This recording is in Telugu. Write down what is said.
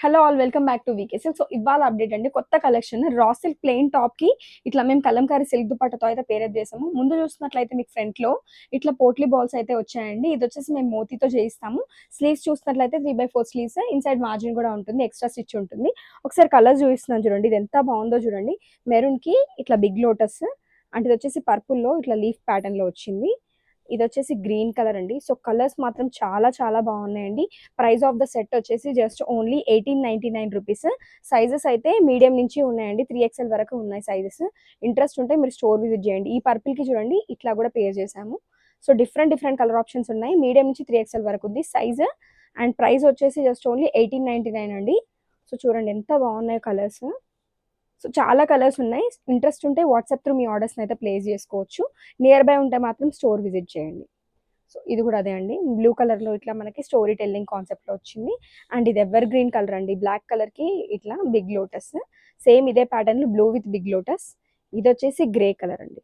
Hello all welcome back to VK Silk. So ఇవాళ అప్డేట్ అండి, కొత్త collection raw silk plain top కి ఇట్లా మేము కలంకారీ సిల్క్ దుపట్టాతో అయితే పేరప్ చేసాము. ముందు చూసినట్లయితే మీకు ఫ్రంట్ లో ఇట్లా పోట్లీ బాల్స్ అయితే వచ్చాయండి. ఇది వచ్చేసి మేము మోతీతో చేయిస్తాము. స్లీవ్స్ చూసినట్లయితే 3/4 స్లీవ్స్, ఇన్సైడ్ మార్జిన్ కూడా ఉంటుంది, ఎక్స్ట్రా స్టిచ్ ఉంటుంది. ఒకసారి కలర్ చూపిస్తున్నాను చూడండి, ఇది ఎంత బాగుందో చూడండి. మెరూన్ కి ఇట్లా బిగ్ లోటస్, అంటే ఇది వచ్చేసి పర్పుల్ లో ఇట్లా లీఫ్ ప్యాటర్న్ లో వచ్చింది. ఇది వచ్చేసి గ్రీన్ కలర్ అండి. సో కలర్స్ మాత్రం చాలా చాలా బాగున్నాయండి. ప్రైస్ ఆఫ్ ద సెట్ వచ్చేసి జస్ట్ ఓన్లీ 1899 రూపీస్. సైజెస్ అయితే మీడియం నుంచి ఉన్నాయండి, 3XL వరకు ఉన్నాయి సైజెస్. ఇంట్రెస్ట్ ఉంటే మీరు స్టోర్ విజిట్ చేయండి. ఈ పర్పుల్ కి చూడండి ఇట్లా కూడా పేర్ చేసాము. So different different colour options ఉన్నాయి, మీడియం నుంచి 3XL వరకు ఉంది సైజ్. అండ్ ప్రైస్ వచ్చేసి జస్ట్ ఓన్లీ 1899 అండి. సో చూడండి ఎంత బాగున్నాయి కలర్స్. సో చాలా కలర్స్ ఉన్నాయి. ఇంట్రెస్ట్ ఉంటే వాట్సాప్ త్రూ మీ ఆర్డర్స్ని అయితే ప్లేస్ చేసుకోవచ్చు. నియర్ బై ఉంటే మాత్రం స్టోర్ విజిట్ చేయండి. సో ఇది కూడా అదే అండి, బ్లూ కలర్లో ఇట్లా మనకి స్టోరీ టెల్లింగ్ కాన్సెప్ట్లో వచ్చింది. అండ్ ఇది ఎవర్ గ్రీన్ కలర్ అండి, బ్లాక్ కలర్కి ఇట్లా బిగ్ లోటస్. సేమ్ ఇదే ప్యాటర్న్లో బ్లూ విత్ బిగ్ లోటస్. ఇది వచ్చేసి గ్రే కలర్ అండి.